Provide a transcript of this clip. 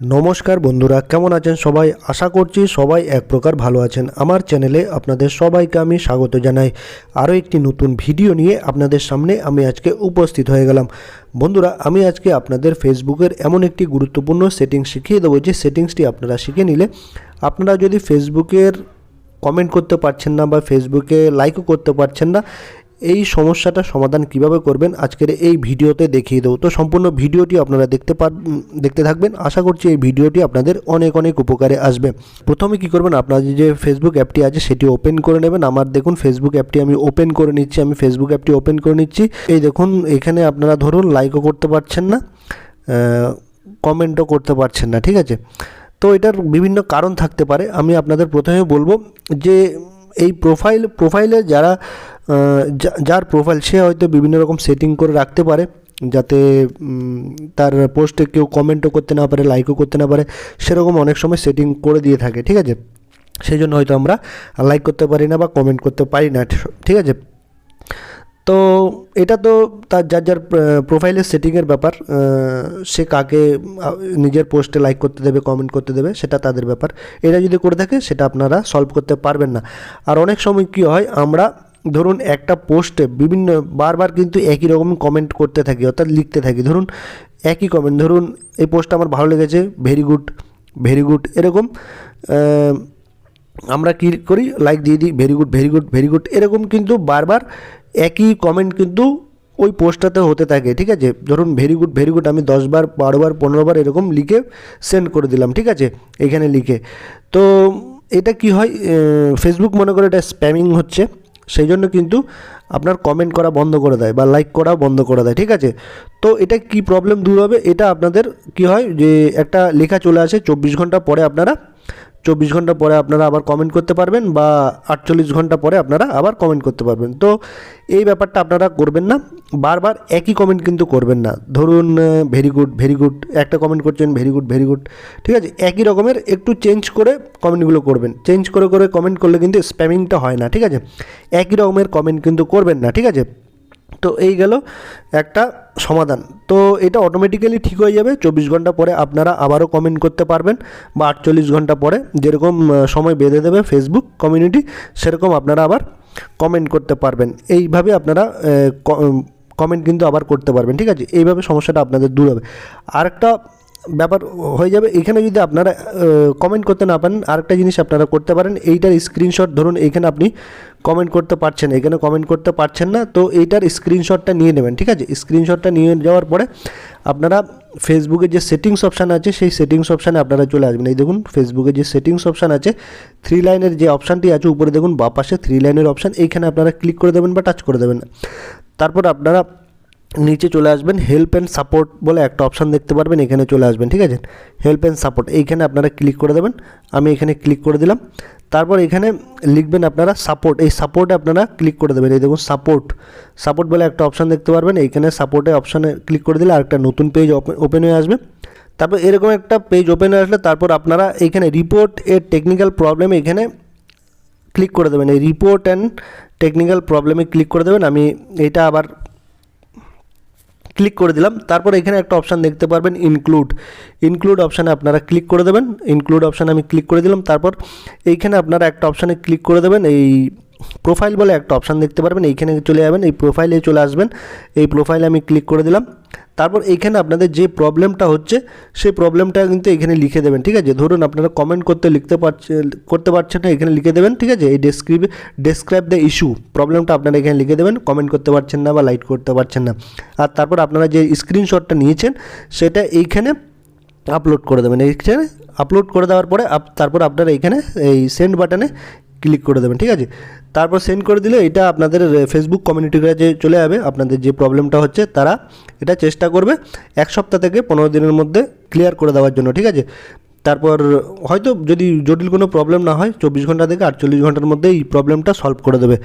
নমস্কার বন্ধুরা, কেমন আছেন সবাই? আশা করছি সবাই এক প্রকার ভালো আছেন। আমার চ্যানেলে আপনাদের সবাইকে আমি স্বাগত জানাই। আরও একটি নতুন ভিডিও নিয়ে আপনাদের সামনে আমি আজকে উপস্থিত হয়ে গেলাম। বন্ধুরা, আমি আজকে আপনাদের ফেসবুকের এমন একটি গুরুত্বপূর্ণ সেটিংস শিখিয়ে দেবো, যে সেটিংসটি আপনারা শিখে নিলে আপনারা যদি ফেসবুকের কমেন্ট করতে পারছেন না বা ফেসবুকে লাইকও করতে পারছেন না, এই সমস্যাটা সমাধান কিভাবে করবেন আজকের এই ভিডিওতে দেখিয়ে দেবো। তো সম্পূর্ণ ভিডিওটি আপনারা দেখতে থাকবেন। আশা করছি এই ভিডিওটি আপনাদের অনেক অনেক উপকারে আসবে। প্রথমে কি করবেন, আপনার যে ফেসবুক অ্যাপটি আছে সেটি ওপেন করে নেবেন। আমার দেখুন ফেসবুক অ্যাপটি আমি ওপেন করে নিচ্ছি। আমি ফেসবুক অ্যাপটি ওপেন করে নিচ্ছি। এই দেখুন এখানে আপনারা ধরুন লাইকও করতে পারছেন না, কমেন্টও করতে পারছেন না, ঠিক আছে? তো এটার বিভিন্ন কারণ থাকতে পারে। আমি আপনাদের প্রথমে বলবো যে এই প্রোফাইলে যার প্রোফাইল সে হয়তো বিভিন্ন রকম সেটিং করে রাখতে পারে, যাতে তার পোস্টে কেউ কমেন্টও করতে না পারে, লাইকও করতে না পারে। সেরকম অনেক সময় সেটিং করে দিয়ে থাকে, ঠিক আছে? সেই জন্য হয়তো আমরা লাইক করতে পারি না বা কমেন্ট করতে পারি না, ঠিক আছে? তো এটা তো তার যার প্রোফাইলের সেটিংয়ের ব্যাপার। সে কাকে নিজের পোস্টে লাইক করতে দেবে, কমেন্ট করতে দেবে, সেটা তাদের ব্যাপার। এটা যদি করে থাকে সেটা আপনারা সলভ করতে পারবেন না। আর অনেক সময় কী হয়, আমরা ধরুন একটা পোস্টে বারবার কিন্তু একই রকম কমেন্ট করতে থাকি, অর্থাৎ লিখতে থাকি। ধরুন একই কমেন্ট, ধরুন এই পোস্টটা আমার ভালো লেগেছে, ভেরি গুড ভেরি গুড, এরকম আমরা কী করি, লাইক দিয়ে দিই, very good very good very good, এরকম কিন্তু বারবার একই কমেন্ট কিন্তু ওই পোস্টটাতে হতে থাকে, ঠিক আছে? ধরুন ভেরি গুড আমি 10 বার 12 বার 15 বার এরকম লিখে সেন্ড করে দিলাম, ঠিক আছে, এখানে লিখে। তো এটা কি হয়, ফেসবুক মনে করে এটা স্প্যামিং হচ্ছে, সেই জন্য কিন্তু আপনার কমেন্ট করা বন্ধ করে দেয় বা লাইক করা বন্ধ করে দেয়, ঠিক আছে? তো এটা কি প্রবলেম দূর হবে, এটা আপনাদের কি হয় যে একটা লেখা চলে আসে 24 ঘন্টা পরে আপনারা আবার কমেন্ট করতে পারবেন, বা 48 ঘন্টা পরে আপনারা আবার কমেন্ট করতে পারবেন। তো এই ব্যাপারটা আপনারা করবেন না, বারবার একই কমেন্ট কিন্তু করবেন না। ধরুন ভেরি গুড একটা কমেন্ট করছেন, ভেরি গুড, ঠিক আছে? একই রকমের একটু চেঞ্জ করে কমেন্টগুলো করবেন। চেঞ্জ করে কমেন্ট করলে কিন্তু স্প্যামিংটা হয় না, ঠিক আছে? একই রকমের কমেন্ট কিন্তু করবেন না, ঠিক আছে? তো এই গেল একটা সমাধান। তো এটা অটোমেটিক্যালি ঠিক হয়ে যাবে। 24 ঘন্টা পরে আপনারা আবারও কমেন্ট করতে পারবেন, বা 48 ঘন্টা পরে, যেরকম সময় বেঁধে দেবে ফেসবুক কমিউনিটি, সেরকম আপনারা আবার কমেন্ট করতে পারবেন। এইভাবে আপনারা কমেন্ট কিন্তু আবার করতে পারবেন, ঠিক আছে? এইভাবে সমস্যাটা আপনাদের দূর হবে। আরেকটা ব্যাপার হয়ে যাবে, এখানে যদি আপনারা কমেন্ট করতে না পারেন, আরেকটা জিনিস আপনারা করতে পারেন, এইটার স্ক্রিনশট, ধরুন এইখানে আপনি কমেন্ট করতে পারছেন, এখানে কমেন্ট করতে পারছেন না, তো এইটার স্ক্রিনশটটা নিয়ে নেবেন, ঠিক আছে? স্ক্রিনশটটা নিয়ে যাওয়ার পরে আপনারা ফেসবুকের যে সেটিংস অপশান আছে সেই সেটিংস অপশানে আপনারা চলে আসবেন। এই দেখুন ফেসবুকের যে সেটিংস অপশান আছে, 3 লাইনের যে অপশানটি আছে উপরে দেখুন বাঁ পাশে 3 লাইনের অপশান, এইখানে আপনারা ক্লিক করে দেবেন বা টাচ করে দেবেন। তারপর আপনারা নিচে চলে আসবেন, হেল্প অ্যান্ড সাপোর্ট বলে একটা অপশান দেখতে পারবেন, এখানে চলে আসবেন, ঠিক আছে? হেল্প অ্যান্ড সাপোর্ট, এইখানে আপনারা ক্লিক করে দেবেন। আমি এখানে ক্লিক করে দিলাম। তারপর এখানে লিখবেন আপনারা সাপোর্ট, এই সাপোর্টে আপনারা ক্লিক করে দেবেন। এই দেখুন সাপোর্ট বলে একটা অপশান দেখতে পারবেন, এইখানে সাপোর্টে অপশানে ক্লিক করে দিলে আরেকটা নতুন পেজ ওপেন হয়ে আসবে। তারপর এরকম একটা পেজ ওপেন হয়ে আসলে তারপর আপনারা এইখানে রিপোর্ট এর টেকনিক্যাল প্রবলেম এখানে ক্লিক করে দেবেন। এই রিপোর্ট অ্যান্ড টেকনিক্যাল প্রবলেমে ক্লিক করে দেবেন। আমি এইটা আবার ক্লিক করে দিলাম। তারপর এখানে একটা অপশান দেখতে পারবেন ইনক্লুড অপশানে আপনারা ক্লিক করে দেবেন। ইনক্লুড অপশানে আমি ক্লিক করে দিলাম। তারপর এইখানে আপনারা একটা অপশানে ক্লিক করে দেবেন, এই প্রোফাইল বলে একটা অপশান দেখতে পারবেন, এইখানে চলে যাবেন, এই প্রোফাইলে চলে আসবেন। এই প্রোফাইলে আমি ক্লিক করে দিলাম। তারপর এইখানে আপনাদের যে প্রবলেমটা হচ্ছে সেই প্রবলেমটা কিন্তু এখানে লিখে দেবেন, ঠিক আছে? ধরুন আপনারা কমেন্ট করতে পারছেন না, এখানে লিখে দেবেন, ঠিক আছে? এই ডেসক্রাইব দ্য ইস্যু, প্রবলেমটা আপনারা এখানে লিখে দেবেন, কমেন্ট করতে পারছেন না বা লাইক করতে পারছেন না। আর তারপর আপনারা যে স্ক্রিনশটটা নিয়েছেন সেটা এইখানে আপলোড করে দেবেন। এইখানে আপলোড করে দেওয়ার পরে তারপর আপনারা এইখানে এই সেন্ড বাটনে ক্লিক করে দেবেন, ঠিক আছে? তারপর সেন্ড করে দিলে এটা আপনাদের ফেসবুক কমিউনিটির কাছে চলে যাবে। আপনাদের যে প্রবলেমটা হচ্ছে তারা এটা চেষ্টা করবে 1 সপ্তাহ থেকে 15 দিনের মধ্যে ক্লিয়ার করে দেওয়ার জন্য, ঠিক আছে? তারপর হয়তো যদি জটিল কোনো প্রবলেম না হয় 24 ঘন্টা থেকে 48 ঘন্টার মধ্যে এই প্রবলেমটা সলভ করে দেবে।